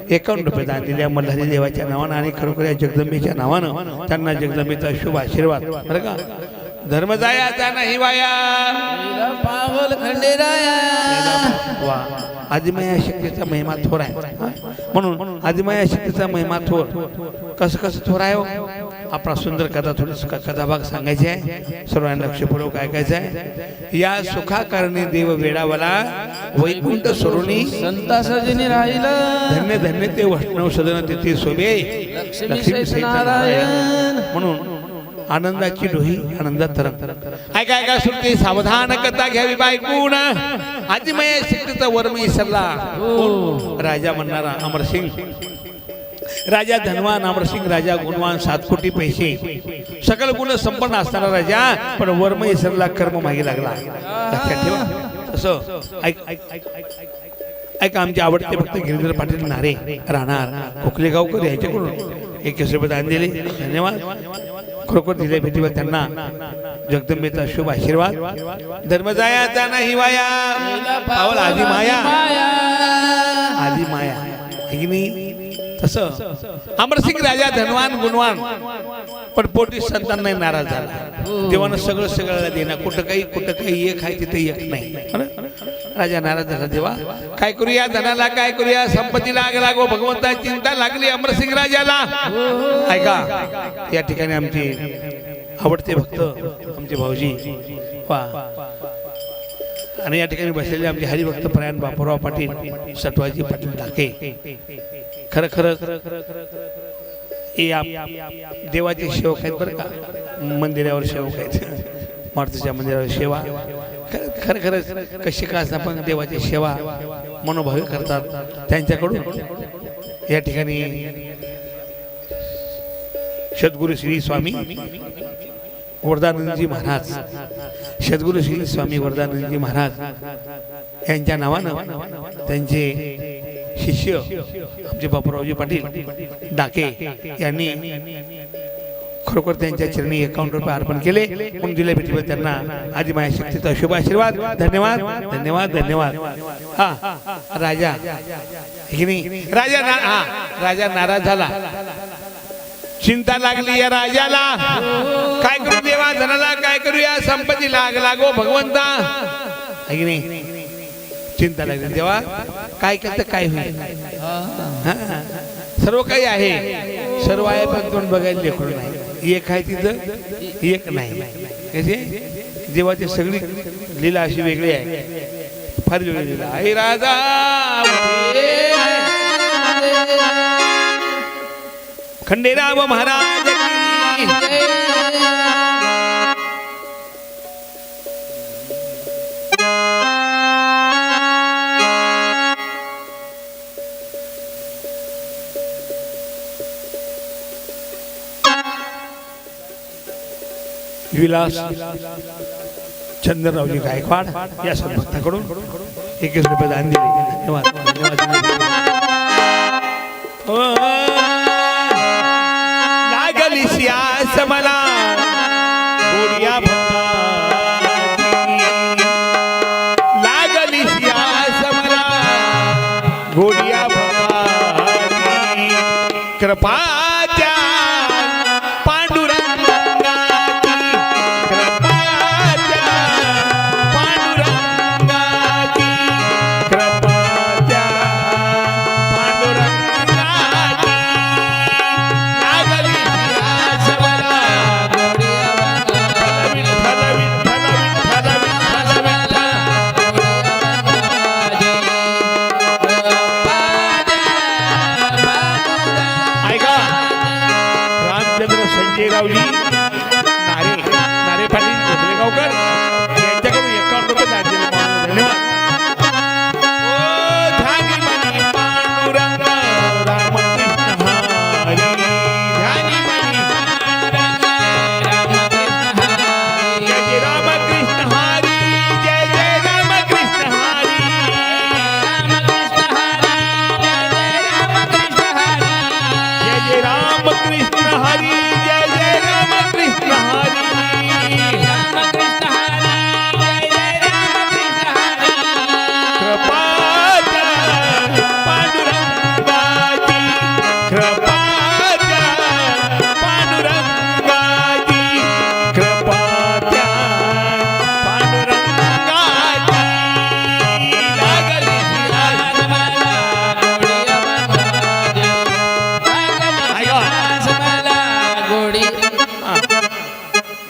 ₹51 दान दिले मल्हारी देवाच्या नावानं आणि खरोखर या जगदंबेच्या नावानं त्यांना जगदंबेचा शुभ आशीर्वाद बरं का. धर्म जायाचा नाही वाया पावल खंडेराया. वा आदिमाया शक्तीचा महिमा थोर आहे म्हणून आदिमाया शक्तीचा महिमा थोर कसं कसं थोर आहे हो. आपला सुंदर कथा थोडी कथाभाग सांगायची आहे सर्वांना लक्षपूर्वक ऐकायचं आहे. या सुखाकारणी देव वेडावला वैकुंठ सरोनी संता सजनी राहिलं धन्य धन्य ते वैष्णव सदन तिथे शोभे लक्ष्मी सहित नारायण. म्हणून आनंदाची डोही आनंदात तरंग. ऐका ऐका सुरती सावधान कथा घ्यावी बायकून आदिमय शक्तीचा वर्मी सरला राजा म्हणणारा अमरसिंग राजा धनवान अमरसिंग राजा गुणवान 7 कोटी पैसे सकल गुण संपन्न असणारा राजा पण वर्म इसरला कर्म मागे लागला. लक्षात ठेवा असं. ऐका आमचे आवडते भक्त गिरीधर पाटील नारे राहणार कोकलेगावकर यांच्याकडून ₹21 दान दिले. धन्यवाद. खरोखर दिले भेटीवर त्यांना जगदंबेचा शुभ आशीर्वाद. धर्म जायाचा नाही वाया पावल आधी माया आधी माया तसं अमरसिंग राजा धनवान गुणवान पण पोटी संतान नाही नाराज झाला. देवानं सगळं सगळ्याला देणार कुठं काही एक आहे तिथे एक नाही. राजा नाराज झाला. देवा काय करूया धनाला काय करूया संपत्तीला आग लागो भगवंता चिंता लागली अमरसिंग राजाला. ऐका या ठिकाणी आमचे आवडते भक्त आमचे भाऊजी वा आणि या ठिकाणी बसलेले आमचे हरिभक्त प्रयाण बापूराव पाटील सटवाजी पाटील डाके खरं खरं देवाचे सेवक आहेत बरं का. मंदिरावर सेवक आहेत मारुतीच्या मंदिरावर सेवा खरं खरं कशी का असं पण देवाची सेवा मनोभावी करतात. त्यांच्याकडून या ठिकाणी सद्गुरु श्री स्वामी वरदानंदजी महाराज सद्गुरु श्री स्वामी वरदानंदजी महाराज यांच्या नावानं त्यांचे शिष्य आमचे बापूरावजी पाटील डाके यांनी खरोखर त्यांच्या चरणी ₹51 अर्पण केले म्हणून दिले भेटीवर त्यांना आदिमाया शक्तीचा शुभ आशीर्वाद. धन्यवाद धन्यवाद धन्यवाद. हा राजा राजा नाराज झाला. चिंता लागली या राजाला. काय करू देवा धनाला काय करूया संपत्ती लाग लागो भगवंता. चिंता लागली देवा काय केलं काय होईल. सर्व काही आहे सर्व आहे पण तोंड बघायला लेकरू नाही. एक आहे तिथं एक नाही. देवाची सगळी लीला अशी वेगळी आहे फार वेगळी लीला आहे. राजा खंडेराव महाराज विलास चंद्ररावजी गायकवाड या सद्भक्ताकडून ₹21 दान दिले. धन्यवाद धन्यवाद. लागली सियास मला गोडिया लागली सियास मला गोडिया कृपा रावजी नारे नारे पाटील कोकलेगावकर यांच्याकडून ₹51 दान दिले. धन्यवाद. ओ ध्यानी मनी पांडुरंग रामकृष्ण हरी ध्यानी मनी जय जय रामकृष्ण हरी जय जय रामकृष्ण हरी जय जय रामकृष्ण हरी जय जय राम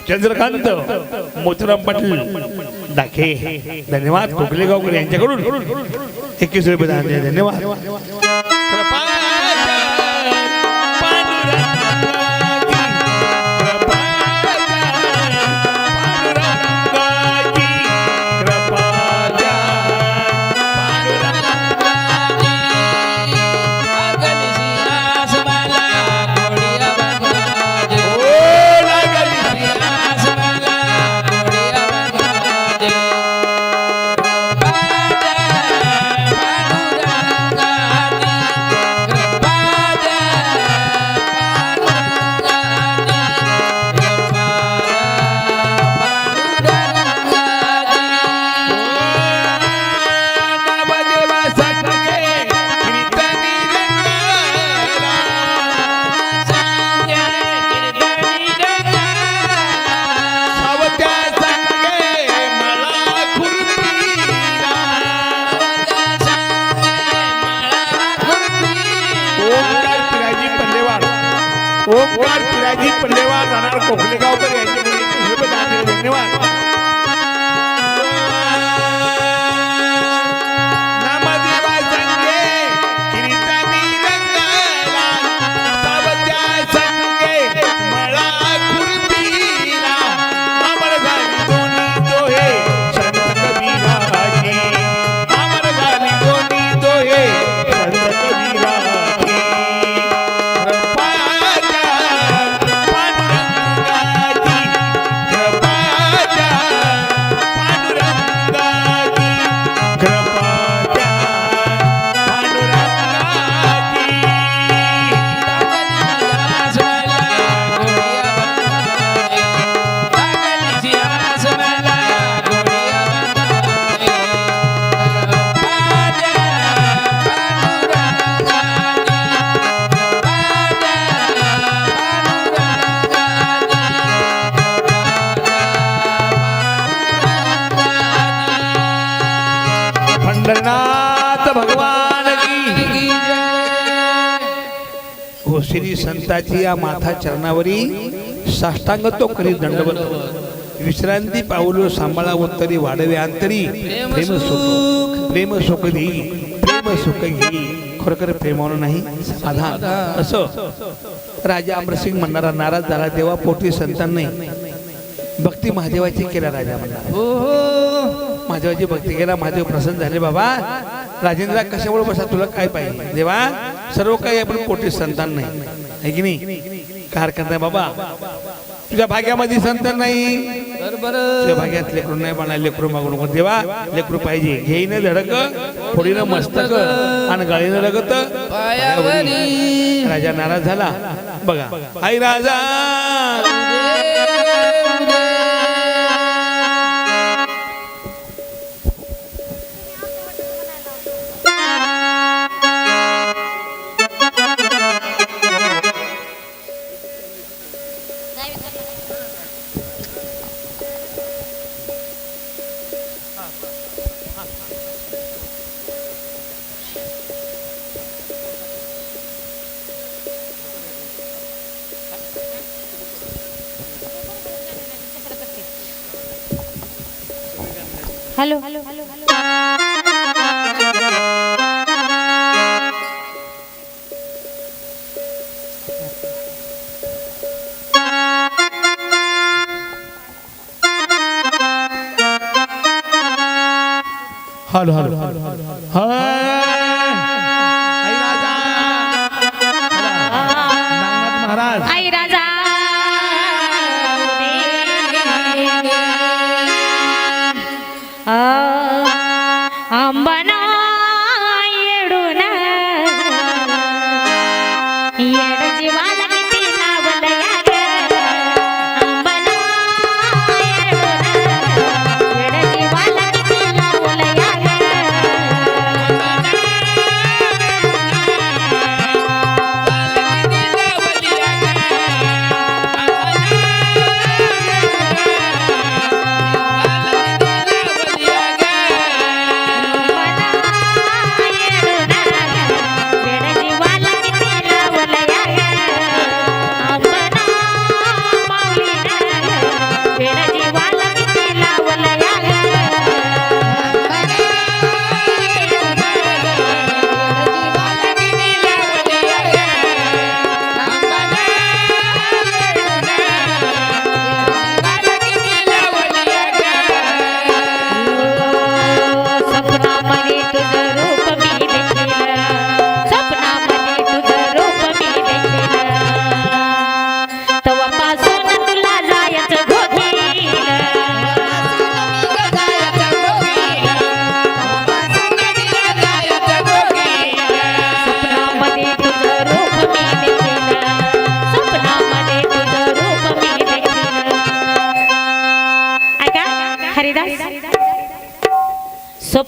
चंद्रकांत मोतीराम पाटील डाके धन्यवाद. कोकलेगावकर यांच्याकडून 21 रुपये दान दिले. धन्यवाद. ओमकार पिराजी पल्लेवार राहणार कोकलेगावकर यांच्याकडून 21 रुपये दान दिले. धन्यवाद. नामदेवा संगे कीर्तनी रंगाला सावत्या संगे मला खुरपीला अमर झाली दोन्ही दोहे संत कबीराची. अमर झाली दोन्ही दोहे संत कबीराची. पंढरनाथ भगवान की हो. श्री संताची या माथा चरणावरी साष्टांग तो करी दंडवत. विश्रांती पाऊलो सांभाळा उत्तरी वाढवे अंतरी. प्रेम सुख देई प्रेम सुख घेई खरोखर प्रेमानं नाही समाधान. असं राजा अमरसिंग म्हणणारा नाराज झाला तेव्हा पोटी संतांनी भक्ती महादेवाची केला. राजा म्हणला महादेवाची भक्ती केला. महादेव प्रसन्न झाले. बाबा राजेंद्र कशामुळे बसा तुला काय पाहिजे. देवा सर्व काही आपण कोटी संतान नाही आहे की नाही. काय हरकत नाही बाबा. तुझ्या भाग्यामध्ये संतान नाही. तुझ्या भाग्यात लेकरू नाही पण लेकरू मागू नको. देवा लेकरू पाहिजे. घेईन धडक फोडीनं मस्तक आणि गाळीनं लगत. राजा नाराज झाला. बघा आई राजा हॅलो हॅलो हॅलो आई राजा नागनाथ महाराज. आई राजा अंबना येडून येड जीवाला किती लावलं या ग. अंबना येडून येड जीवाला किती लावलं या ग.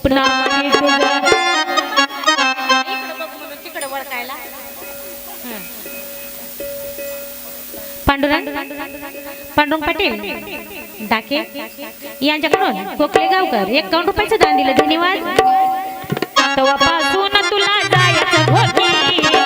स्वप्नामध्ये तुझं पांडुरंग पांडुरंग पाटील डाके यांच्याकडून कोकले गावकर 51 रुपयाचं दान दिलं धन्यवाद. तेव्हापासून तुला जायचं घोटीला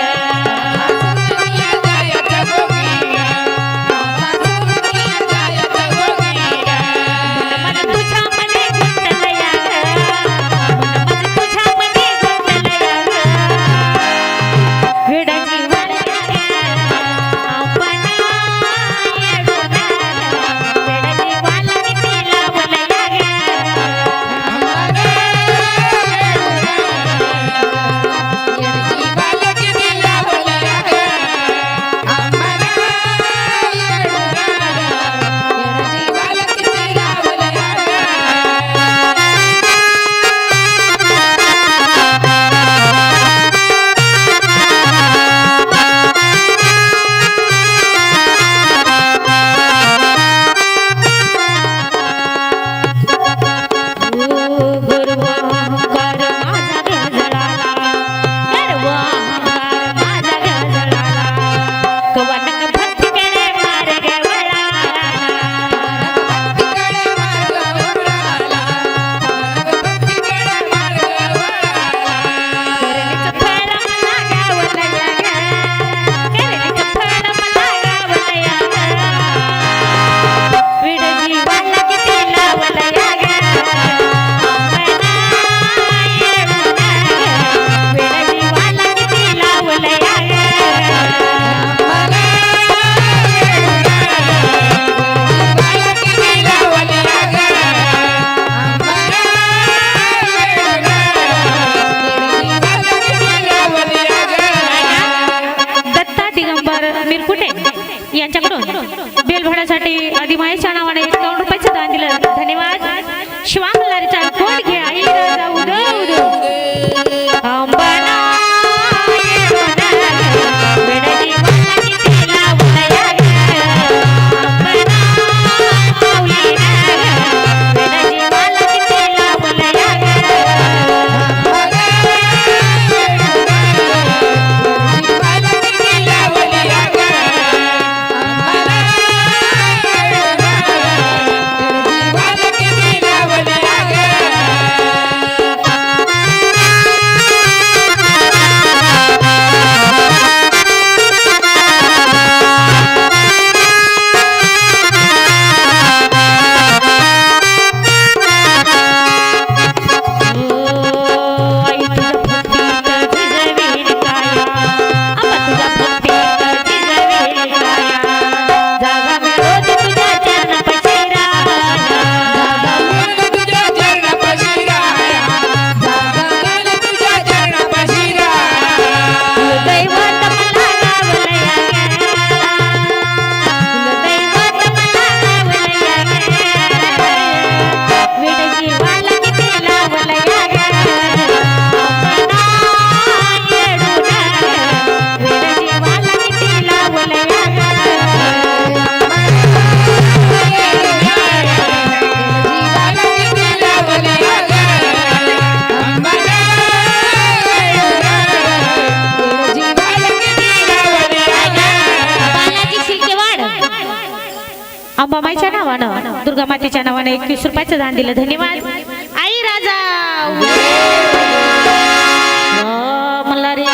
यांच्याकडून बेलभण्यासाठी आदिमाईच्या नावाने 51 रुपयाचं दान दिलं धन्यवाद. शिवामलारीचा कोट घ्या आई राजा उदो उदो अंबना वेडली वाला किती लावलया अंबना माऊली वेडली वाला किती लावलया अंबामाईच्या नावानं दुर्गा मातेच्या नावाने 21 रुपयाचं दान दिलं धन्यवाद. आई राजा मल्हारी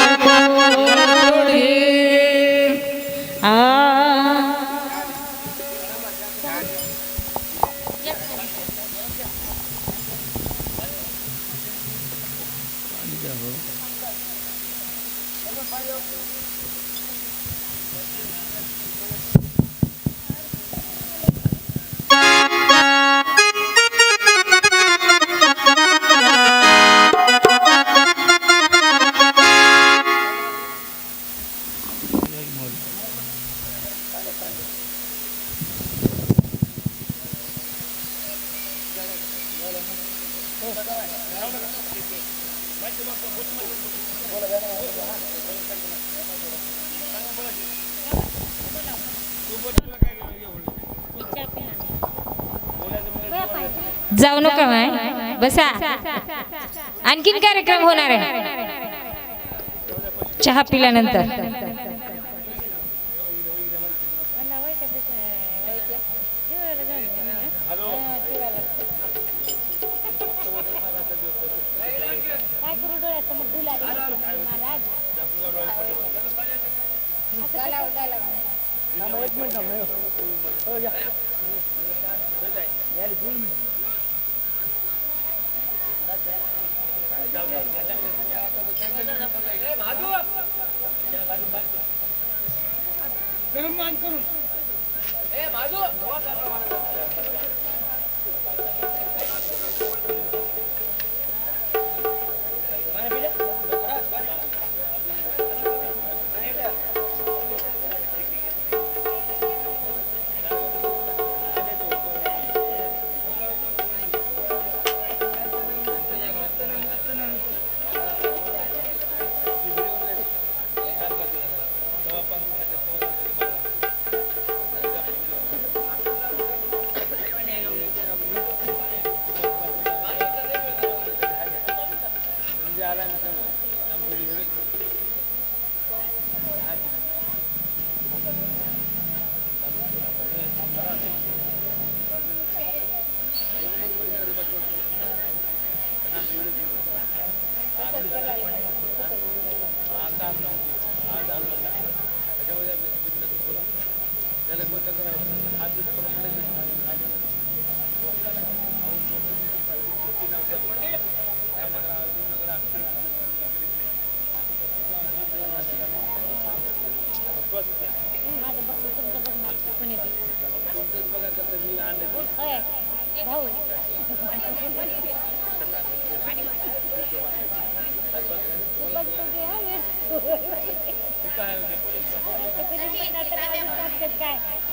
जाऊ नका माय. बसा. आणखीन कार्यक्रम होणार आहे चहा पिल्यानंतर.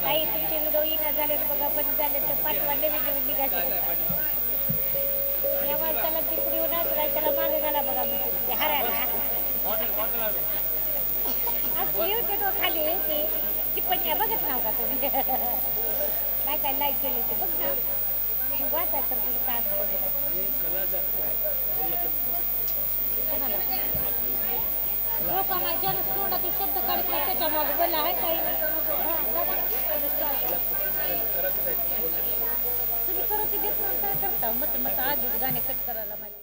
काही तुमचे व्हिडिओ येणं झाले बघा, बंद झाले तर पाठवा नवीन निघाले. या माणसाला तिकडे होणार त्याला मागे घाला बघा म्हणजे हरायला होते तो खाली ते टिप्पण्या बघत नाव का तुम्ही काय काय लाईक केले ते बघ ना वाचाय तर तुझं काम लोक माझ्या तोंडात शब्द काढत नाही त्याच्या मागे बोला आहे काही तुम्ही करू ते देत काय करता मत मत आधीच गाणे कट करायला माझे.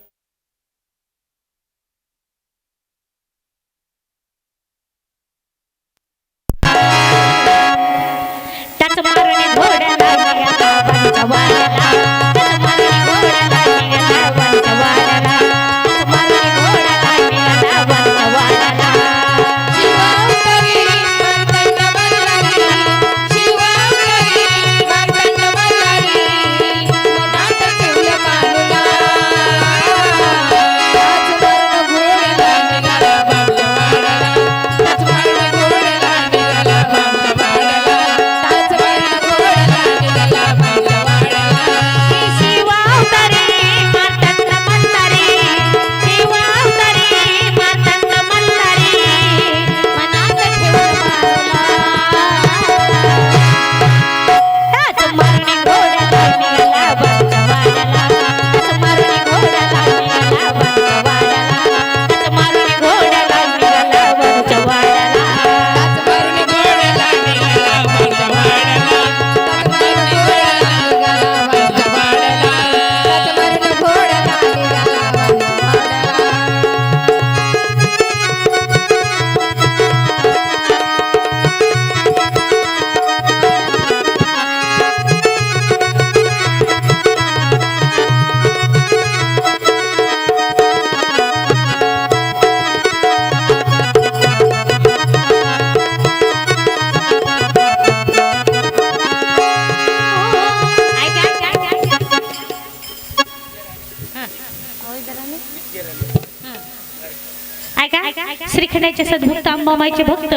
श्रीखंडाचे सद्भक्त अंबामाईचे भक्त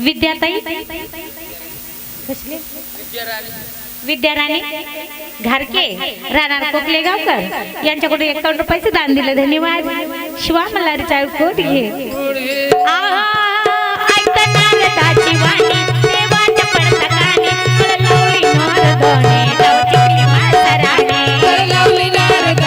विद्याताई विद्याराणी घारके राणा कोकले गावकर यांच्याकडून 51 रुपयाचे दान दिले. धन्यवाद. शिवा मल्हारी चाळकोट घे ऐकताची वाणी देवाच्या पडतकाने लावली नारदणे लावली मासराणे लावली नारद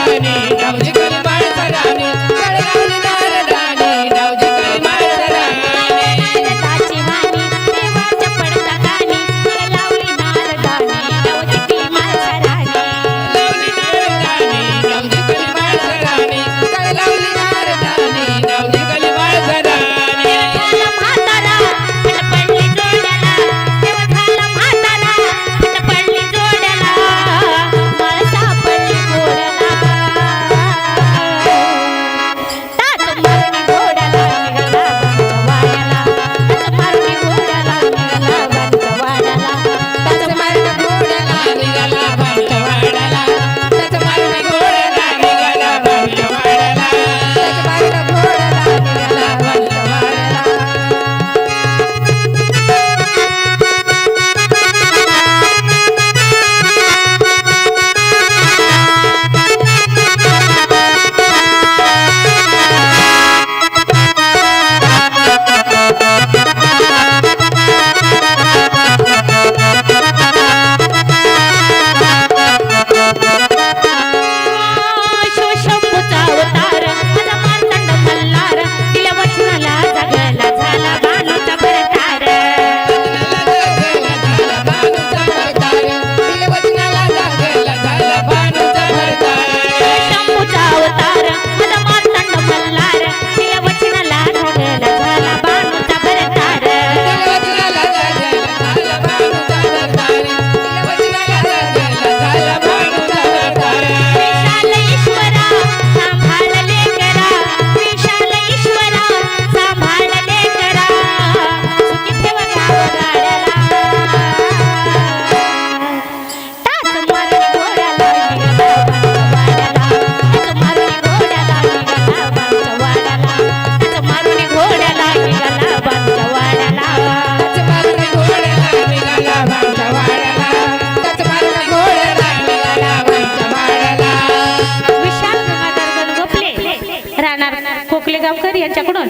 यांच्याकडून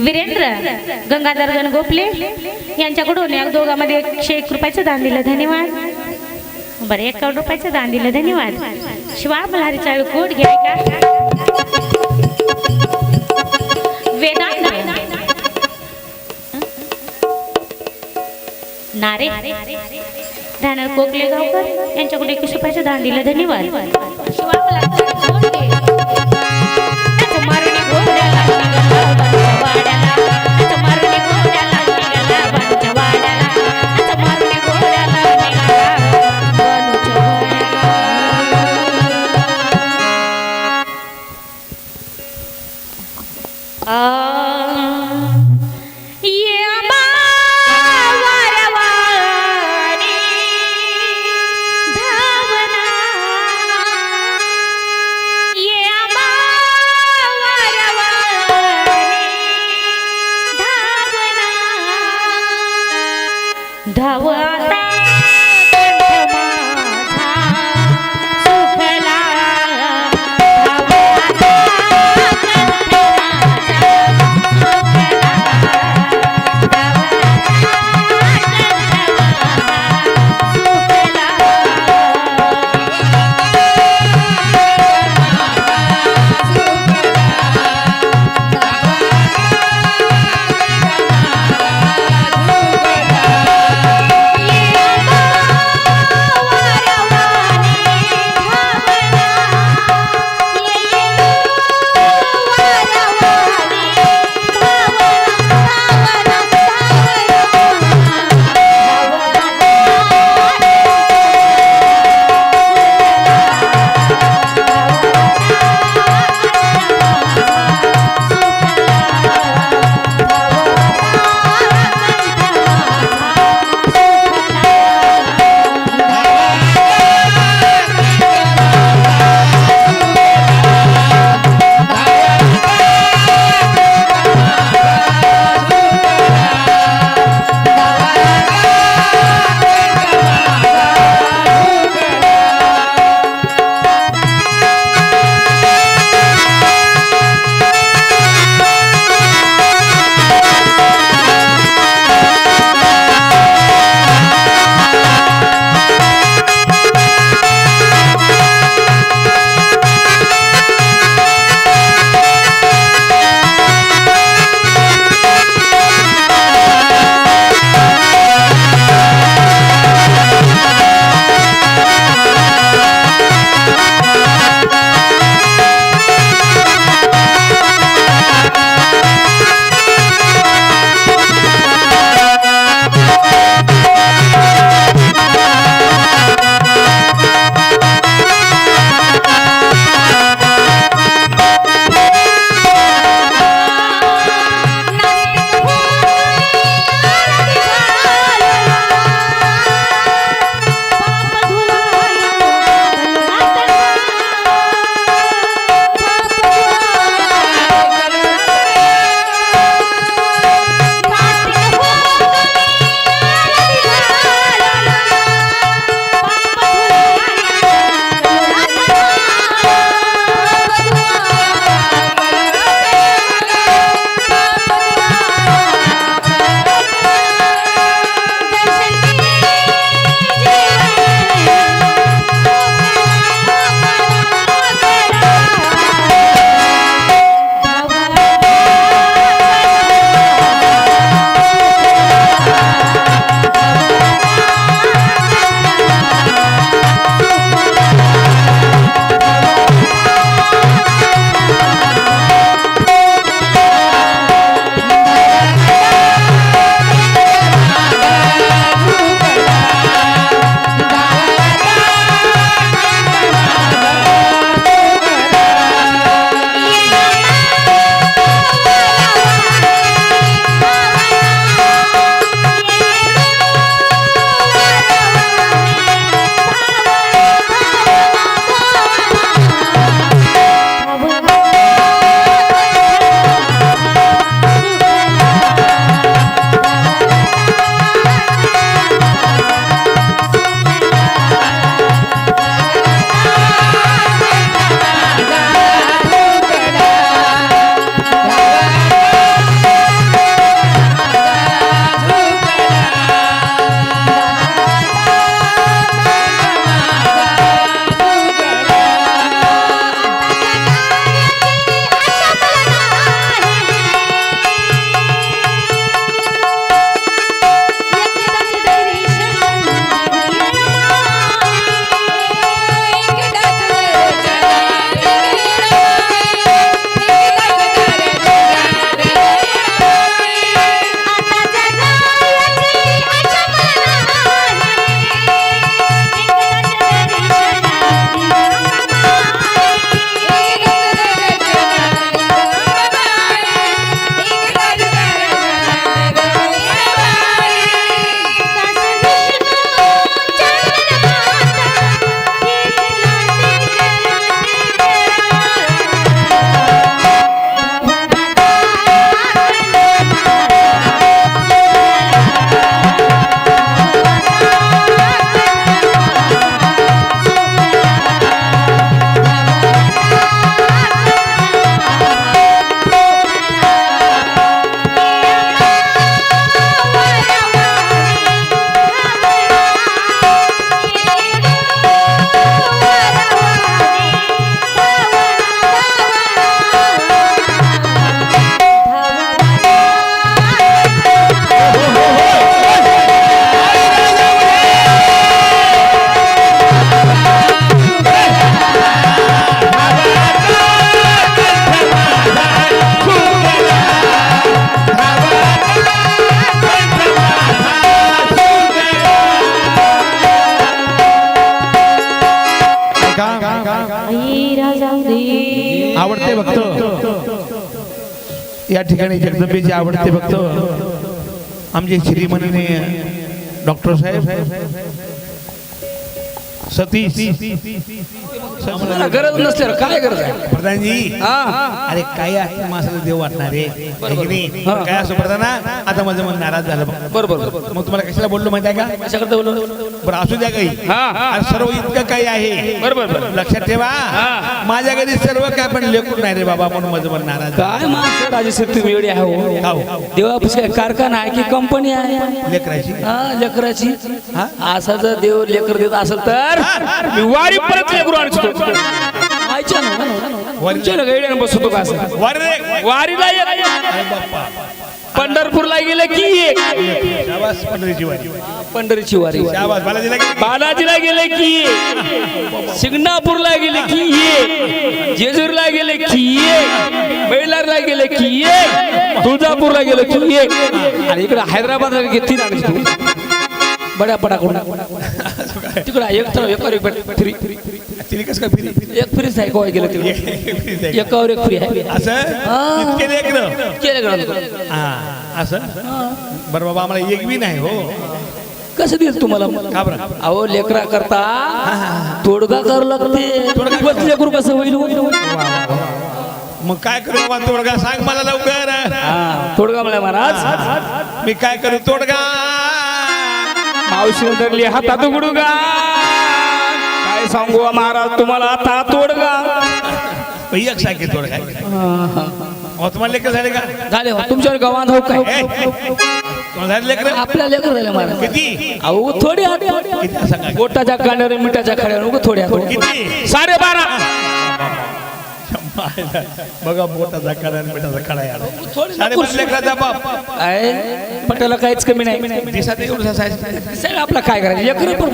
वीरेंद्र गंगाधर गणगोपले यांच्याकडून या दोघांमध्ये 101 रुपयाचं दान दिलं, धन्यवाद. बरं 51 रुपयाचं दान दिलं, धन्यवाद. शिवा मल्हारी चाळकोट घ्या का वेदांत नारे राहणार कोकले गावकर यांच्याकडून 21 रुपयाचं दान दिलं, धन्यवाद. शिवा मल्हारी चाळकोट घे. त्याचं मारुनी घोड्याला निघाला बांच्या वाड्याला, त्याचं मारुनी घोड्याला निघाला बांच्या वाड्याला, त्याचं मारुनी घोड्याला निघाला बांच्या वाड्याला. ये आंबा वारवानी धावना, ये आंबा वारवानी धावना, धाव आता कंठ माझा सुखला, धाव आता कंठ माझा आवडते भक्त या ठिकाणी जगदंबेचे आवडते भक्त आमचे श्रीमंत डॉक्टर साहेब सतीश आम्हाला गरज नसते काय गरज आहे प्रधानजी हा अरे काय आहे माणसाला देव वाटणार रे आहे की नाही? काय असं प्रधाना आता माझं मन नाराज झालं बघ. बरोबर मग तुम्हाला कशाला बोललो माहिती आहे का कशाकरता बोललो बरं असू द्या काही आज सर्व इतकं काही आहे बरोबर लक्षात ठेवा माझ्या घरी सर्व काय पण लेकून नाही रे बाबा म्हणून माझं मन नाराज झालं. काय माणसं राजेश्री तुम्ही एवढी आहे हो खाऊ देवापाशी काय कारखाना आहे की कंपनी आहे लेकराची हा लेकराची हा? असा जर देव लेकर देत असेल तर मी वारी परत लेकरू आणतो आयच्या ना वरच्या गाड्याने बसतो का असं वर रे वारीला येत अरे बाप्पा पंढरपूरला गेलं की एक शाबास पंढरीची वारी पंढरीची वारी शाबास बालाजीला गेली. बालाजीला गेले की एक सिंगणापूरला गेले की एक जेजूरला गेले की एक बैलारला गेले की एक तुळजापूरला गेले की एक आणि इकडे हैदराबादला गेले 3 आणि तू बड्या पटाकडून तिकडे एक फ्री तिने कसं काय फिरी एक फ्रीज आहे गोवा गेलं तिकडे एकावर एक फ्री आहे असं इतके लेकरं केलं हा असं बरं बाबा आम्हाला एक बी नाही हो कसं देईल तुम्हाला का बरं अहो लेकरा करता तोडगा करावं लागते लेकरू कसं होईल मग काय करू बाबा तोडगा सांग मला लवकर तोडगा मला महाराज मी काय करू तोडगा मावशी धरली हातात गुडगा काय सांगू महाराज तुम्हाला आता तोडगा एक सांगे तोडगा हो तुम्हाला लेकर झाले का झाले तुमच्यावर गावात हो काय तुम्हाला झाले लेकर आपल्या लेकर झाले महाराज किती अहो थोडी किती सांगा बोटाच्या कांड्यावर मिठाच्या खाड्यावर थोड्या किती 12.5 बघा मोठा खडा मिठाचा खडा यार 12.5 लेकराचा बाप पटाला काहीच कमी नाही दिसात एवढं साहेब साहेब आपला काय करायचं लेकर पण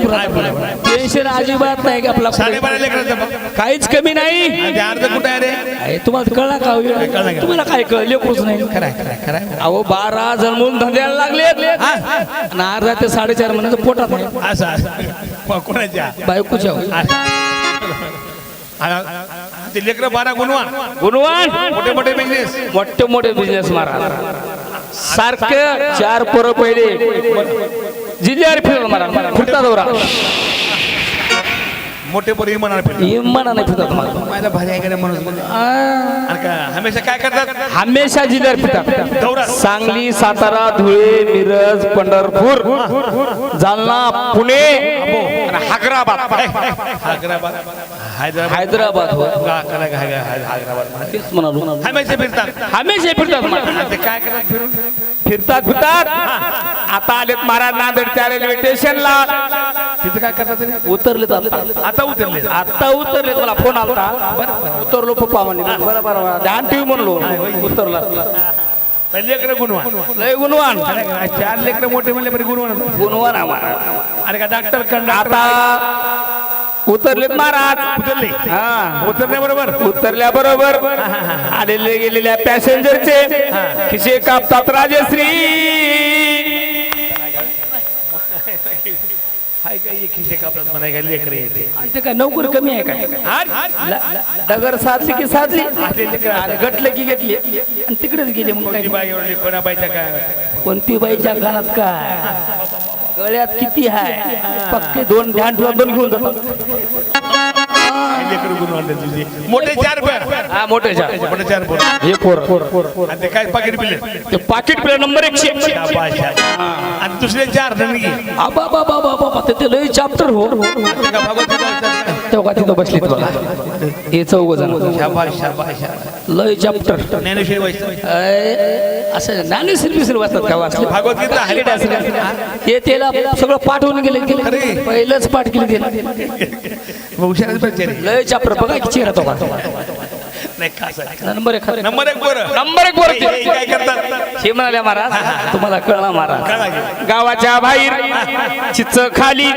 टेन्शन अजिबात नाही की आपला 12.5 लेकराचा बाप काहीच कमी नाही आणि ते अर्ध कुठं आहे रे अरे तुम्हाला कळला का कळलं. तुम्हाला काय कळलं लेकरूच नाही खरं अहो 12 जन्मून धंद्याला लागले आणि अर्धा ते 4.5 महिन्याचं पोटात आहे असं कोणाच्या बायकोच्या ते लेकर 12 गुणवान मोठे मोठे बिझनेस मोठे बिझनेस मारा सारखं 4 पोरं पहिले जिल्ह्यावर फिरत मारा फिरता दौरा मोठे पोरी म्हणाल इमाना नाही फिरतात मारा माझा भारी आहे का म्हणून आणि का हमेशा काय करतात हमेशा जिल्ह्यावर फिरतात दौरा सांगली सातारा धुळे मिरज पंढरपूर जालना पुणे आणि हैदराबाद हैदराबाद हैदराबाद तेच म्हणालो हमेशा फिरतात हमेशा फिरतात मारा ते काय करतात फिरून फिरतात आता आलेत महाराज नांदेडच्या रेल्वे स्टेशनला तिथं काय करतात उतरलेत आता उतरले आता उतरले मला फोन आलता उतरलो पप्पा म्हणे बरोबर ध्यान ठेवी म्हणलो उतरला लेकर गुणवान लय गुणवान 4 लेकर मोठे म्हणले बरे गुणवान आम्हाला अरे का डॉक्टर आता उतरलेत महाराज उतरले हा उतरल्याबरोबर उतरल्याबरोबर आलेले गेलेल्या पॅसेंजरचे खिसे कापतात राजश्री हाय काय एक खिसे कापतात म्हणाय काय लेकर येते ते काय नोकरी कमी आहे काय डगर साधली की साधली आणि घटले की घेतली आणि तिकडेच गेले मग काय बाईवर कोणा बाईच्या काय कोणती बाईच्या कानात काय गळ्यात किती आहे पक्के 2 ध्यान ठेवा 2 घेऊन जातात लेकर गुणवान तुझे मोठे 4 हा मोठे मोठे 4 पोर हे पोर आणि ते काय पाकिट पिले ते पाकिट प्ले नंबर 100 आणि दुसरे 4 धनगी आबा बाबा बाबा ते लय चॅप्टर हो तेव्हा तिथं बसलीत बघा हे 4 जण शाबाश लय चॅप्टर ज्ञानेश्वरी वाचतात असं ज्ञानेश्वरी वाचतात का वाचले भागवतगीता हे त्याला सगळं पाठवून गेले पहिलंच पाठ केलं लय चॅप्टर बघा की चेहरा तो नंबर 1 नंबर 1 पोर काय करतात हे म्हणाले महाराज तुम्हाला कळला महाराज गावाच्या बाहेर चिच्च खाली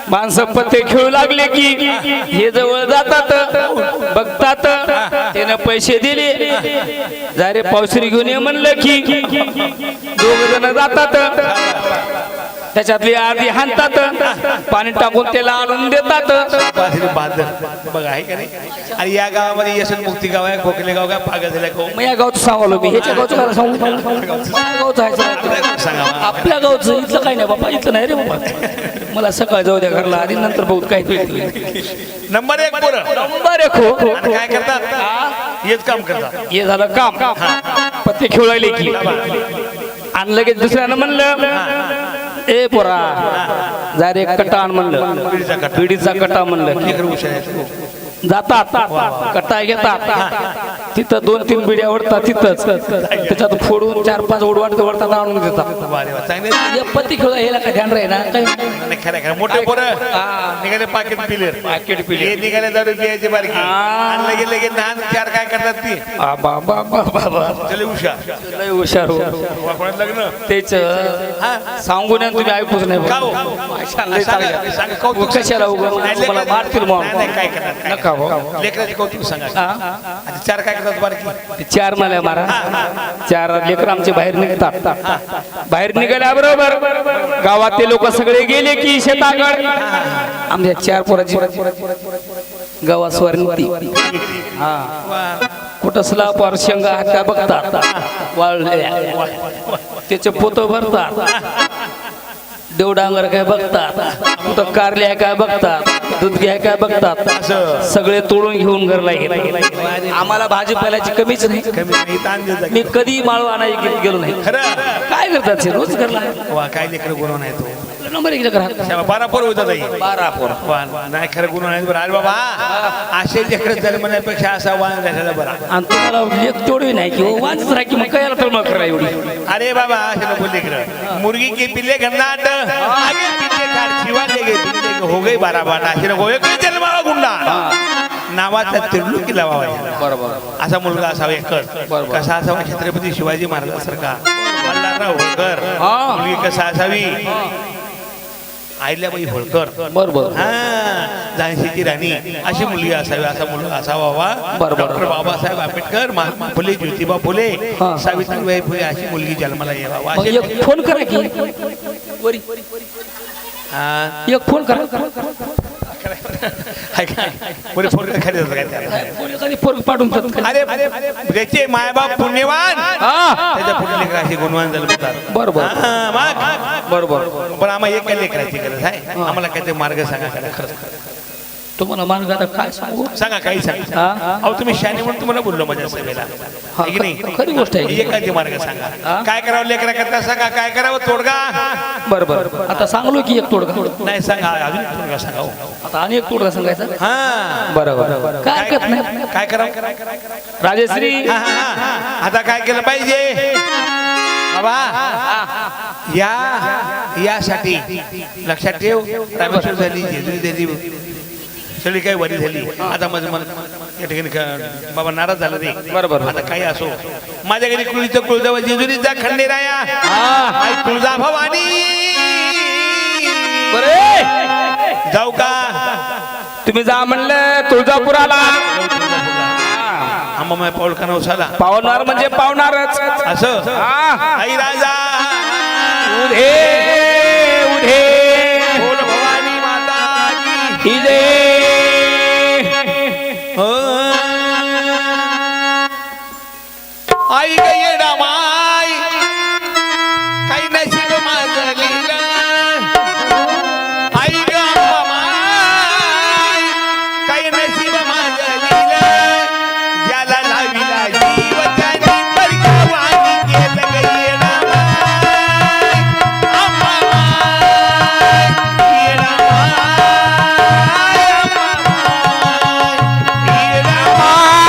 माणसं पत्ते खेळू लागले की हे जवळ जातात बघतात त्यानं पैसे दिले जारे पावसरी घेऊन ये म्हणलं की 2 जण जातात त्याच्यातली अर्धी हाणतात पाणी टाकून त्याला आणून देतात बादल बघा आहे का नाही. आणि या गावामध्ये यशवंत मुक्ती गाव आहे, खोकले गाव काय पागल झाल्या को मग या गावचं सांगालो मी ह्याच्या गावचं काय सांगू माझ्या गावचं आहे सांगा आपल्या गावचं इथलं काही नाही बाबा इथलं नाही रे बाबा मला सकाळ जाऊ द्या घरला आधी नंतर बहुत काही भेटलं नंबर 1 पोरं नंबर एक हो आणि काय करतात हेच काम करतात. हे झालं काम पत्ते खेळायले की आणि लगेच दुसऱ्यानं म्हणलं ए पोरा जा रे कट्टा आण म्हणलं पिढीचा कट्टा म्हणलं लेकरं हुशार आहेत. जातात कट्टा घेतात तिथं 2-3 बिड्या ओढतात तिथंच त्याच्यात फोडून 4-5 ओढतात आणून देतात वा रे वा, चांगले पत्ती खेळ ह्याला काय ध्यान राही ना नाही, खरं मोठे पोरं निघाले पाकिट पिलेर पाकिट पिले. हे निघाले दारू पियाची बारकी आणि लगे लगे लहान चार काय करतात ती चले हुशार लय हुशार हो कोणात लग्न तेच सांगून आणि तुम्ही ऐकूच नाही का हो? लय चांगलं. सांगा, सांगा, कौतुक कशाला उगा मला मारतील नाही, नाही, मग काय करतात काय नका हो करतात? लेकराची कौतुक सांगा आता चार काय करतात बारकी 4 मला मारा 4 लेकर आमचे बाहेर निघतात बाहेर निघाल्याबरोबर गावातले लोक सगळे गेले की शेताकडे आमच्या 4 पोराची गावासवर निघती हा कुठसला पार शेंगा हाता बघतात वाळल्या त्याचे पोत भरतात देवडांगर काय बघतात कुठं कारल्या काय बघतात दूध घ्या काय बघतात सगळे तोडून घेऊन घरला गेले आम्हाला भाजीपाल्याची कमीच नाही कमी नाही ताण देतात. मी कधी माळू आणायला गेलो नाही खरं काय करतात ते रोज घरला वा काय लेकर गुन्हा नाही तो नंबर 1 घरात 12 पोरं होतात आई. 12 पोर वा, नाही खरं गुन्हा नाही बरं अरे बाबा असे लेकर जन्मण्यापेक्षा असा वाण राहिलेला बरा. आणि तुम्हाला लेख तेवढी नाही की वाचत राहा की मग काय तळमळ करा एवढी अरे बाबा असे नको लेकर मुर्गी के पिल्ले घरनाट आगे पिल्ले काढ शिवा ले गे पिल्ले हो गई 12 बाटा असे नको एक जन्माला गुंडा नावाचा तिरलुकी लावावा बरोबर असा मुलगा असावा एकच बरोबर. कसा असावा छत्रपती शिवाजी महाराजांसारखा मल्हारराव होळकर हा. मुलगी कसा असावी आहिल्याबाई होळकर बरोबर हा झांसीची राणी अशी मुलगी असावी असा मुलगा असावा वा बरोबर. डॉक्टर बाबासाहेब आंबेडकर महात्मा फुले ज्योतिबा फुले हा. सावित्रीबाई फुले अशी मुलगी जन्माला यावा मग अशी एक फोन करा की वरी हा. एक फोन करा हाय काय पुढे फोन खाली जातं काय त्याला? फोन कधी फोन पाठवून देतात. अरे त्याचे मायबाप पुण्यवान हा त्याच्या पुढे लेकर अशी गुणवान जन्मतात बरोबर हा, मग बरोबर पण आम्हाला एक काय लेकराची गरज आहे आम्हाला काहीतरी मार्ग सांगा खरंच तुम्हाला मानगा आता काय सांगू सांगा काही सांगा हा? अहो तुम्ही शाने म्हणून तुम्हाला बोललो माझ्या सभेला हा, आहे की नाही खरी गोष्ट आहे. एखादी मार्ग सांगा हा? काय करावं लेकरा करता सांगा काय करावं तोडगा बरोबर आता सांगलो की एक तोडगा नाही सांगा अजून तोडगा सांगा हो. आता आणि एक तोडगा सांगायचा हा बरोबर काय हरकत नाही काय करावं राजश्री हा, हा, हा. आता काय केलं पाहिजे बाबा यासाठी लक्षात ठेव रामेश्वर झाली जेजुरी झाली सगळी काही वरी झाली आता माझं मन या ठिकाणी बाबा नाराज झाला रे बरोबर. आता काही असो माझ्या घरी कुळीचं कुळदेव जेजुरीचा खंडेराया आई तुळजा भवानी बरे जाऊ का तुम्ही जा म्हणलं तुळजापुराला आम्हा माझ्या पाऊलखा नवसाला पावणार म्हणजे पावणारच असं हा. आई राजा उधे उधे बोल भवानी माता की इदे आई गये रामाई काही नशीब माझं लिहिलं आई ग अंबामाई काही नशीब माझं लिहिलं ज्याला लाविला जीव त्याने बरगावानी केलं गये रामाई अंबामाई ये रामाई अंबामाई ये रामाई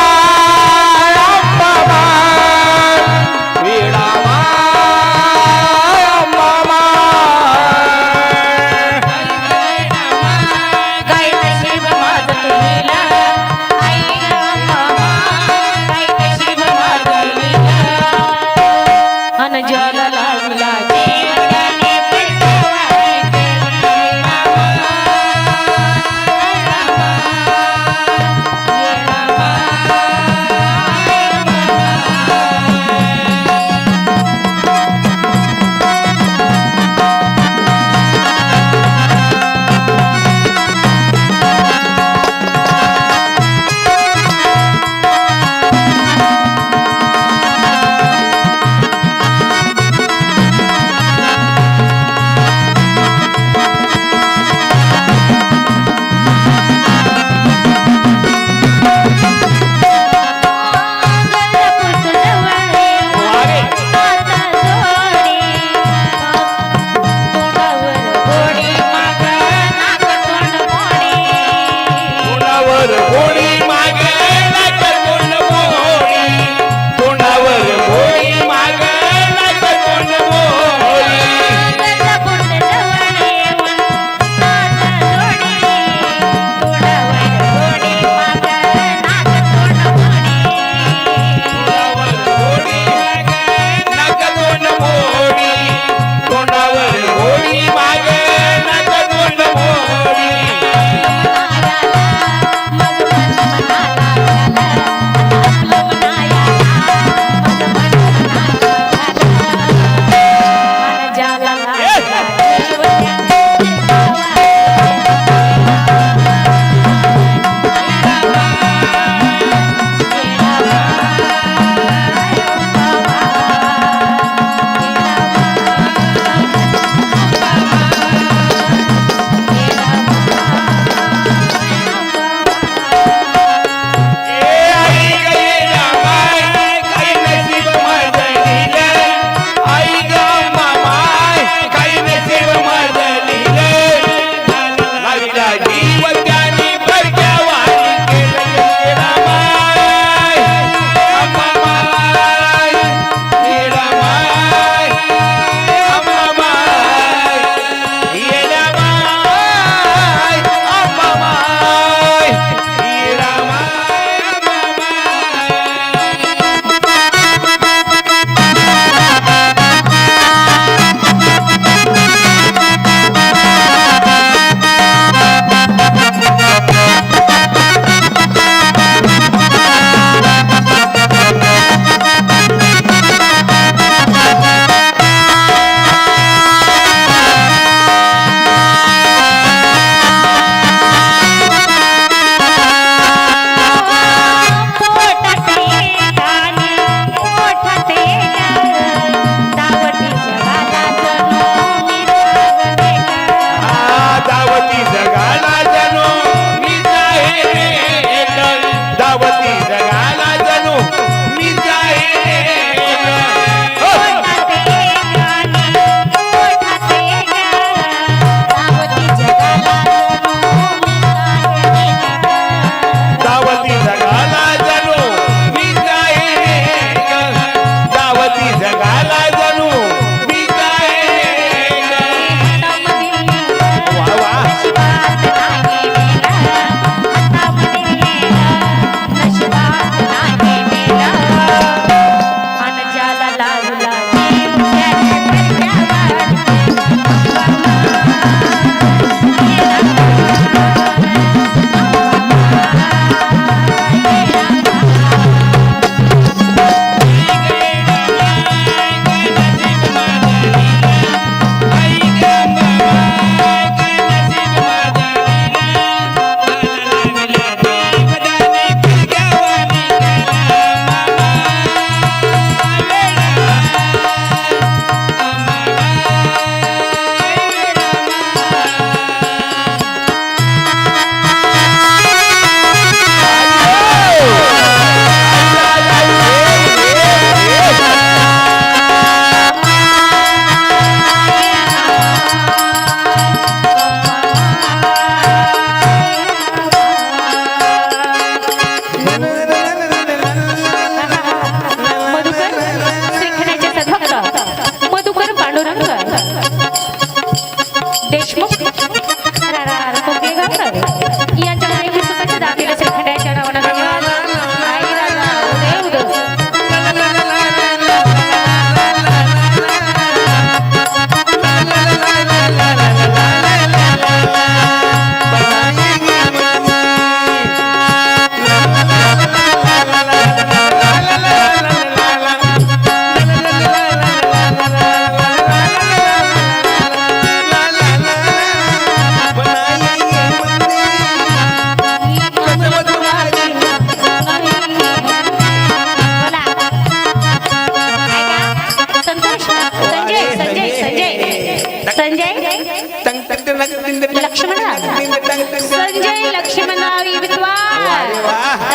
संजय लक्ष्मणराव विद्वान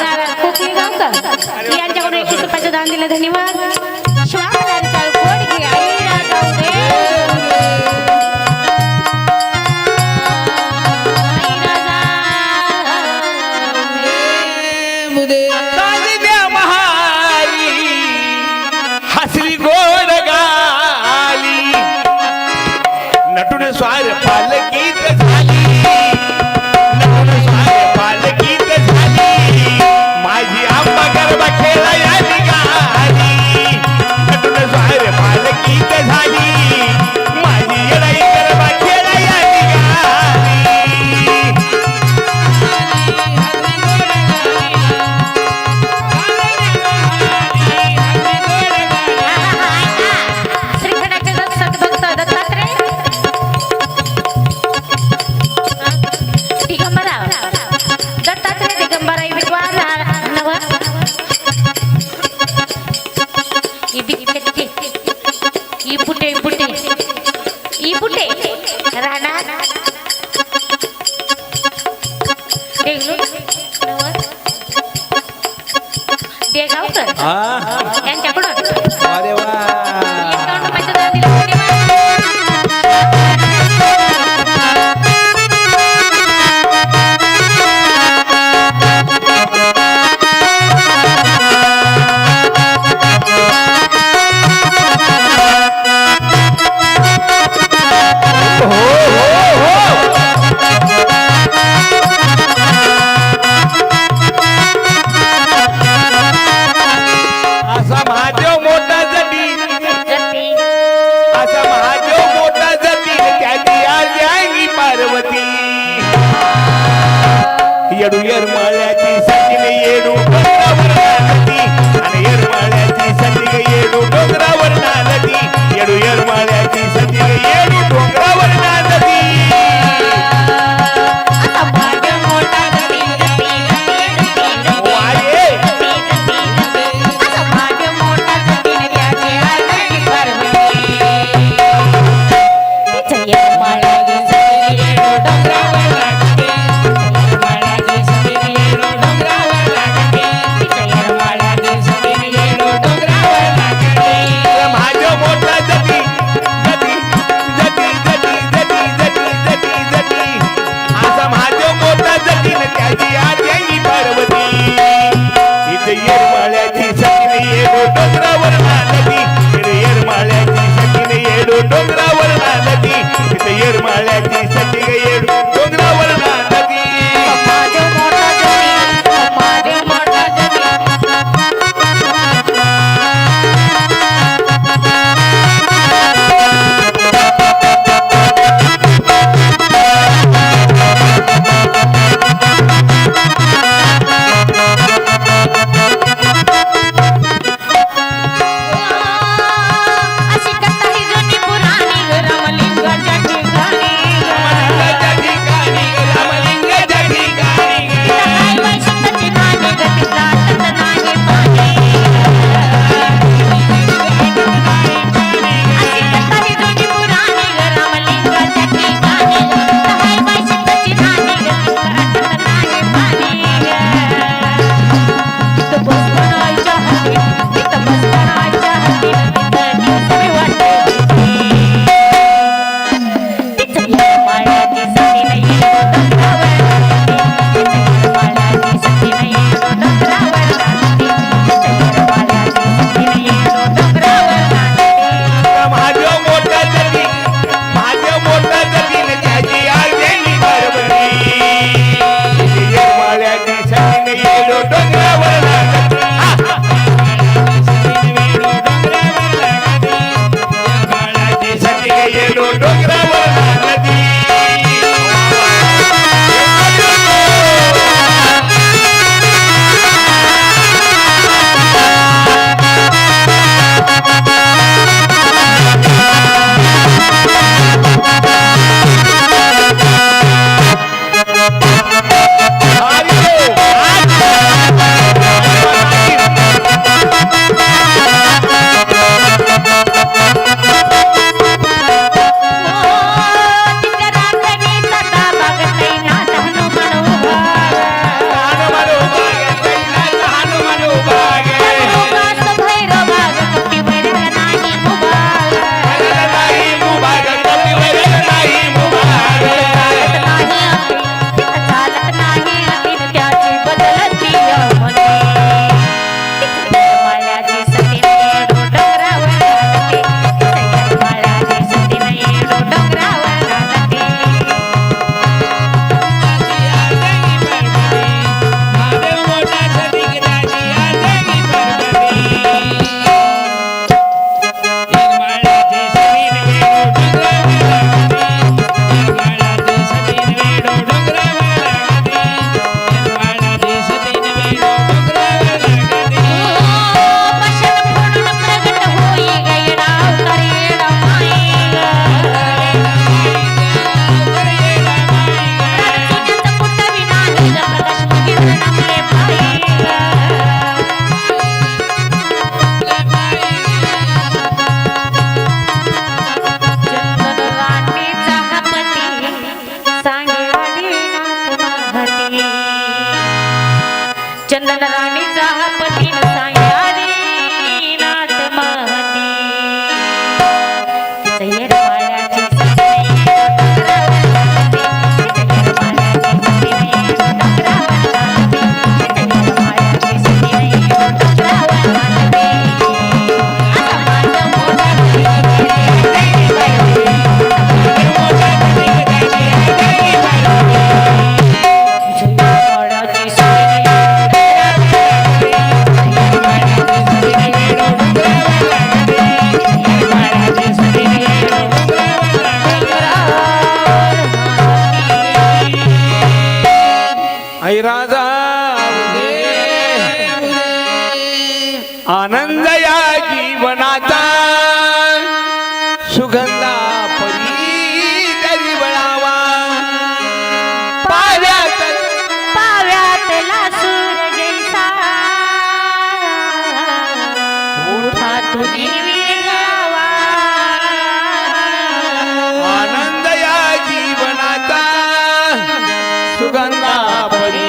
राणा कोकणगावकर यांच्याकडून 21 रुपयाचं दान दिलं धन्यवाद श्वासांचा कोड घे आई राजाऊ रे द्या महारी हसली गोड गाली नटून स्वार पालकीत झाली नटून स्वार पालकीत झाली माझी आंबा गरबा खेळाया निघाली नटून स्वार पालकीत झाली माझी येडाई गरबा खेळाया निघाली श्रीखंडाचे सद्भक्त दत्तात्रय दिगंबरा दत्तात्रय दिगंबरा विद्वान नव ई पुटे राणा देगावकर यांच्याकडून अरे वा 51 रुपयाचं दान दिलं असा महादेव मोठा जटील असा महादेव मोठा जटील त्याची आली आई पार्वती येडू येरमाळ्याची सचिन येडू डोंगरावर नांदती आणि येरमाळ्याची सचिन येडू डोंगरावर नांदती येडू येरमाळ्याची सचिन येडू डोंगरावर नांदती वाये डोंगरावर विठ्ठलावा. आनंद या जीवनाचा सुगंधा परी.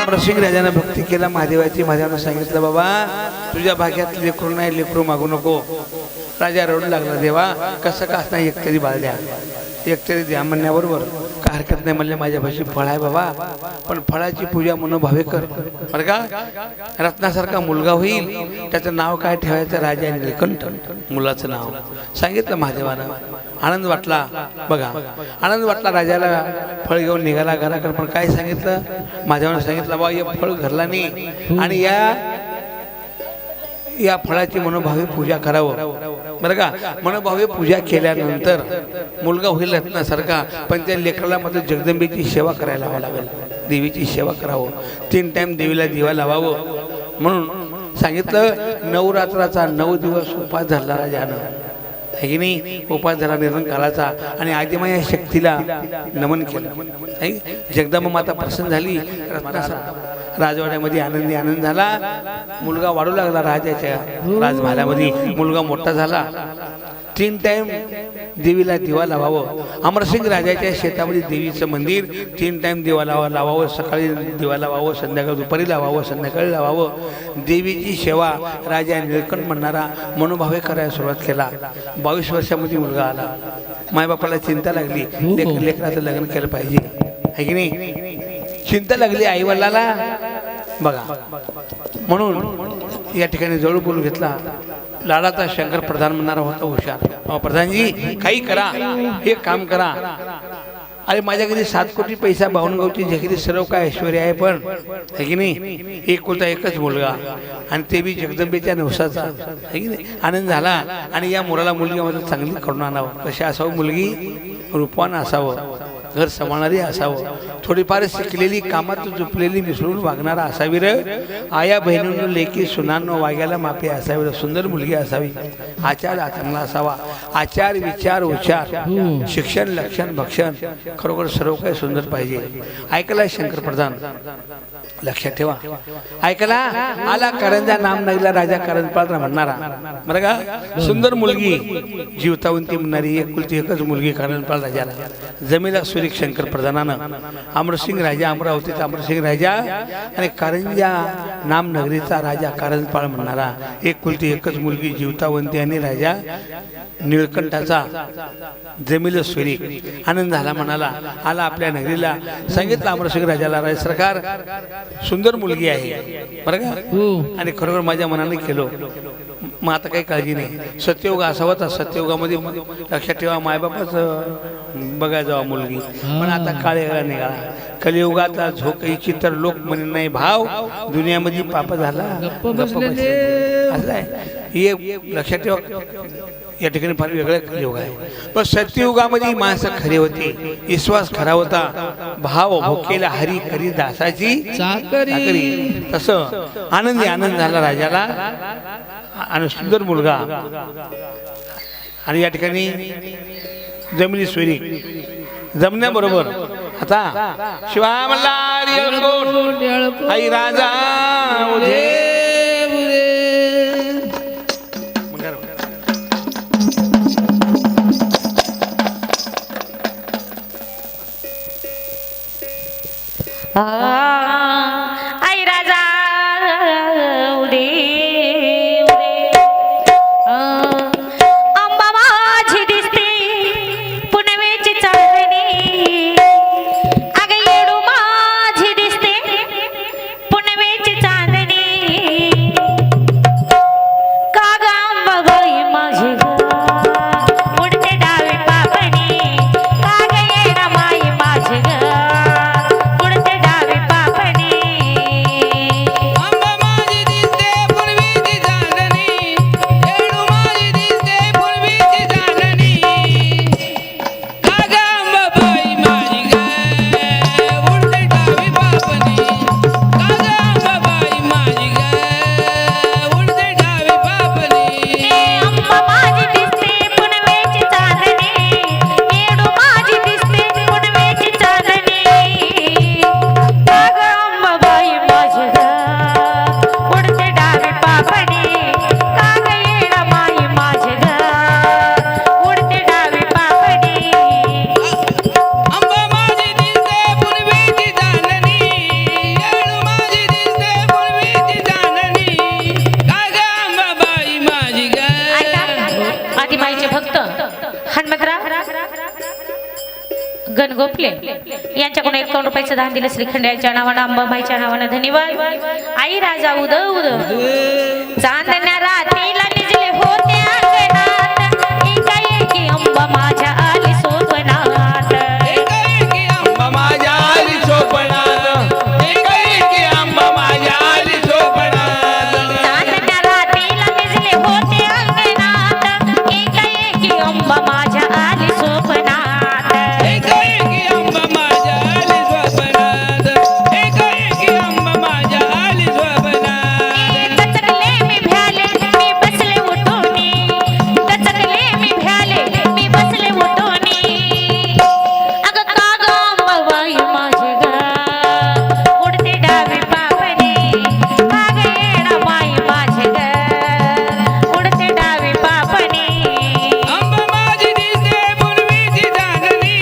अमरसिंग राजाने भक्ती केला महादेवाची. महादेवानं सांगितलं बाबा तुझ्या भाग्यात लेकरू नाही, लेकरू मागू नको. राजा रडू लागला देवा कसं का नाही एकतरी बाळ द्या, एकतरी द्या म्हणण्याबरोबर काय हरकत नाही म्हणले माझ्यापाशी फळ आहे बाबा, पण फळाची पूजा मनोभावे कर बरं का. रत्नासारखा मुलगा होईल, त्याचं नाव काय ठेवायचं राजा निळकंठ मुलाचं नाव सांगितलं महादेवानं. आनंद वाटला बघा, आनंद वाटला राजाला. फळ घेऊन निघाला घराकडे, पण काय सांगितलं महादेवानं सांगितलं बाबा हे फळ घरला नाही आणि या फळाची मनोभावे पूजा करावं बरं का. मनोभावे पूजा केल्यानंतर मुलगा होईल रत्नासारखा, पण त्या लेकराला मात्र जगदंबेची सेवा करायला हवं लागेल, देवीची सेवा करावं. 3 टाइम देवीला दिवा लावावं म्हणून सांगितलं. नवरात्राचा 9 दिवस उपास धरला राजानं है की नाही. उपास झाला निरंकाराचा आणि आदिमाया शक्तीला नमन केलं. जगदंबा माता प्रसन्न झाली. राजवाड्यामध्ये आनंदी आनंद झाला. मुलगा वाढू लागला राजाच्या राजमहालामध्ये. मुलगा मोठा झाला. 3 टाइम देवीला दिवा लावावं. अमरसिंग राजाच्या शेतामध्ये देवीचं मंदिर 3 टाइम दिवा लावावं. सकाळी दिवा लावावं, संध्याकाळी दुपारी लावावं, संध्याकाळी लावावं. देवीची सेवा राजा निळकंठ म्हणणारा मनोभावे करायला सुरुवात केला. 22 वर्षामध्ये मुलगा आला. मायबापाला चिंता लागली, लेकराचं लग्न केलं पाहिजे है की नाही. चिंता लागली आईवडिलाला बघा. म्हणून या ठिकाणी जवळ बोलून घेतला. लाडाचा शंकर प्रधान म्हणणारा होता हुशार. प्रधानजी काही करा, हे काम करा. अरे माझ्या घरी 7 कोटी पैसा, बावनगावची जगिरी सर्व काय ऐश्वर्य आहे, पण है की नाही एकुलता एकच मुलगा आणि ते बी जगदंबेच्या नवसाचा है की नाही. आनंद झाला आणि या मुलाला मुलगी मध्ये चांगली करून आणावं. कशी असावं मुलगी, रूपवान असावं, घर सांभाळणारी असावं, थोडीफार शिकलेली, कामात झुपलेली, मिसळून वागणारा असावी रे. आया बहिणींनो लेकी सुनांनो वाग्याला मापे असावी रे. सुंदर मुलगी असावी. आचार चांगला असावा. आचार विचार उच्चार शिक्षण लक्षण भक्षण खरोखर सर्व काही सुंदर पाहिजे. ऐकला शंकर प्रधान, लक्षात ठेवा. ऐकला आला करंजा नाम नगला राजा करंजपाळ म्हणणारा बरं का. सुंदर मुलगी, जीवतावंती म्हणणारी एकुलती एकच मुलगी करंजपाळ राजाला. जमेला सुरेख शंकर प्रधानानं. अमरसिंग राजा अमरावतीचा अमरसिंग राजा आणि कारंजा नाम नगरीचा राजा करंजपाळ म्हणणारा एकुलती एकच मुलगी जीवतावंती आणि राजा निळकंठाचा जमेल सुरेख. आनंद झाला म्हणाला. आला आपल्या नगरीला. सांगितलं अमरसिंग राजाला राज सरकार सुंदर मुलगी आहे बरं का. आणि खरोखर माझ्या मनाने केलो. मग आता काही काळजी नाही. सत्ययुग असावा तर सत्ययुगामध्ये लक्षात ठेवा मायबापाच बघा जावा मुलगी. पण आता काळेगळा निघाला. कलियुगातला झोकईची तर लोक म्हणे नाही भाव. दुनियामध्ये पाप झाला असं आहे. हे लक्षात ठेवा. या ठिकाणी फार वेगळं कलियुग आहे. पण सत्ययुगामध्ये माणसं खरी होती, विश्वास खरा होता. भाव भोकेला हरी करी दासाची चाकरी. तसं आनंदी आनंद झाला राजाला आणि सुंदर मुलगा. आणि या ठिकाणी जमिनी सोयरी जमण्याबरोबर आता शिवा मल्हारी आई राजा आई राजा उदे अंबा माझी दिसते पुनवेची चांदणी. अग येडू माझी दिसते पुनवेची चांदणी. लक्ष्मण गोखले यांच्याकडून 51 रुपयाचं दान दिलं श्रीखंडाच्या नावानं अंबाबाईच्या नावानं धन्यवाद आई राजा उद उद चांदण्या रात्रीला निजले होते अंगणात एकाएकी अंबा माझ्या आली सोपनात एकाएकी अंबा माझ्या आली सोपनात एकाएकी अंबा माझ्या आली सोपनात चांदण्या रात्रीला निजले होते अंगणात एकाएकी अंबा माझ्या आली सोपनात एकाएकी अंबा माझ्या आली सोपनात एकाएकी अंबा माझ्या आली सोपनात दचकले मी भ्याले मी बसले उठोनी दचकले मी भ्याले मी बसले उठोनी अगं का गं अंबाबाई माझी गं उडते डावी पापणी का गं येणा बाई माझी गं उडते डावी पापणी अंबा माझी दिसते पूर्वीची चांदणी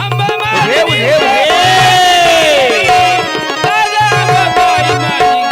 अंबा माझी राजा अंबाबाई माझी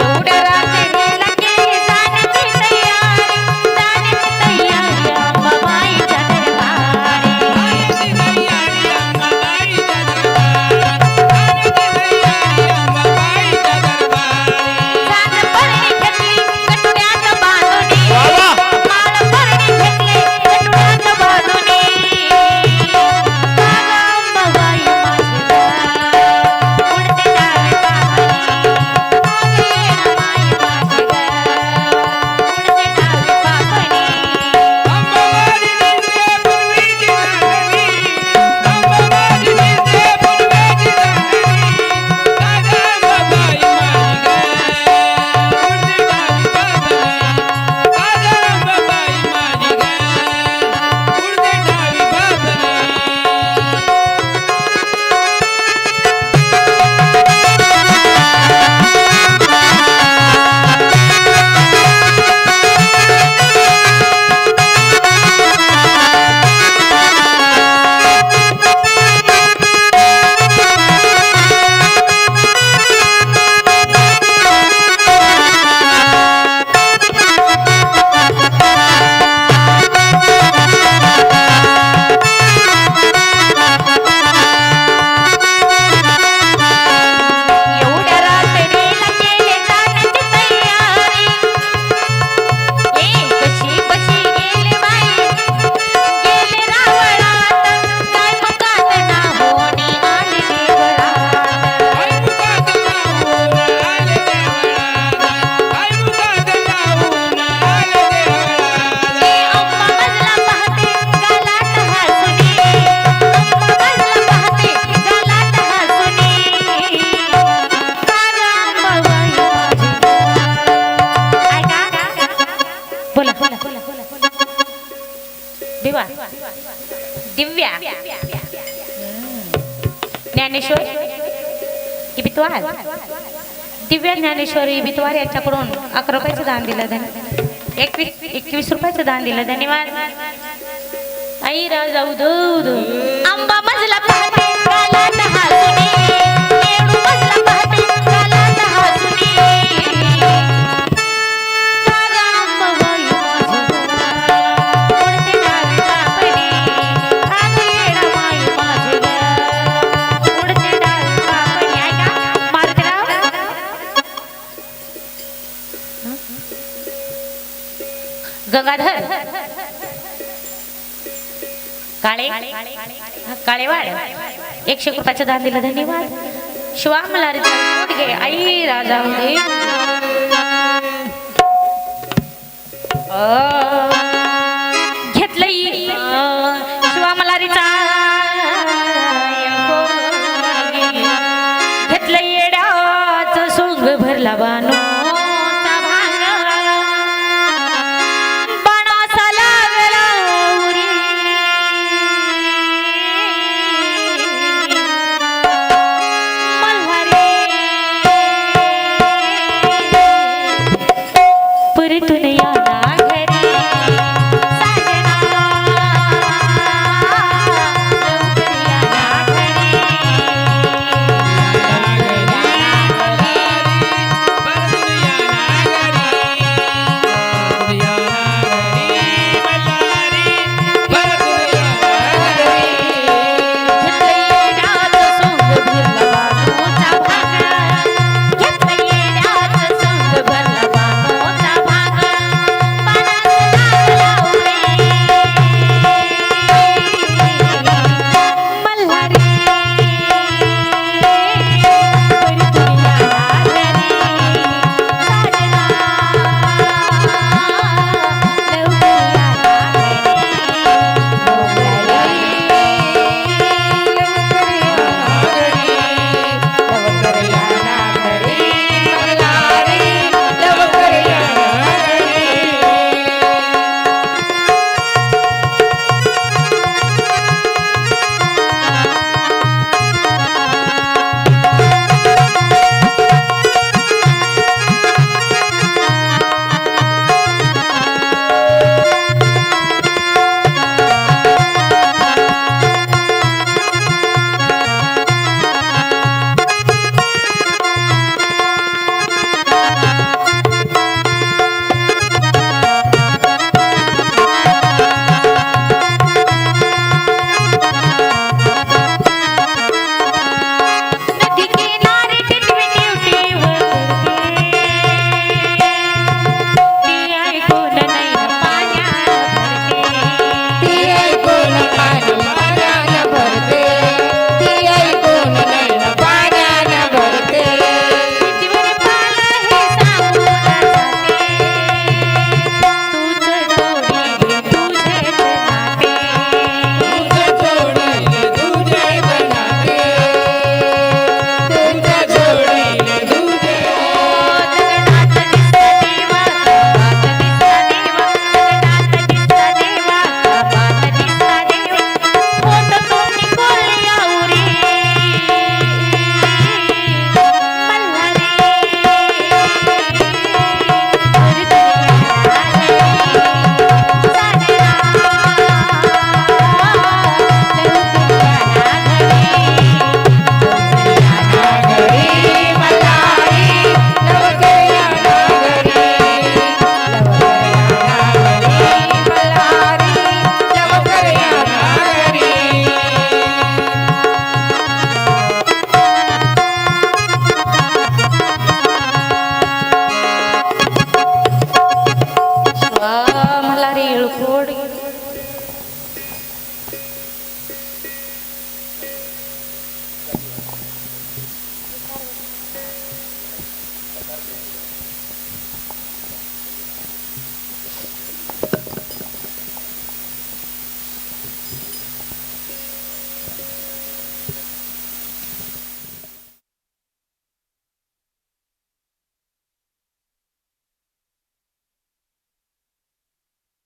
एवढ्या रात्रीला केली जाण्याची तयारी अंबाबाईच्या दरबारी जाणपणी घेतली कटुऱ्यात बांधुनी माळपणी घेतली कटुऱ्यात बांधुनी अंबाबाई माझी उडते डावी पापणी माई माझी उडते डावी पापणी एवढ्या रात्रीला केली जाण्याची तयारी कशी कशी गेली बाई गेली रावणात काय मुकात ना होणी आली अंबा मजला पाहते गालात हसुनी अंबा मजला पाहते गालात हसुनी बोला दिवा दिव्या ज्ञानेश्वर इबितवार दिव्या ज्ञानेश्वरी इबितवार यांच्याकडून 11 रुपयाचं दान दिलं त्यांनी 21 रुपयाचं दान दिलं धन्यवाद आई राजा उदूद अंबा मजला पाहते गालात हसुनी येडू मजला पाहते गालात हसुनी कागा अंबाबाई माझी उडते डावी पापणी कागा येडा माई माझी उडते डावी पापणी ऐका मारुतीराव गंगाधर काळे काळेवाड 100 रुपयाचं दान दिलं धन्यवाद शिवा मला घे आई राजा होते घेतलंय शिवा मला परतून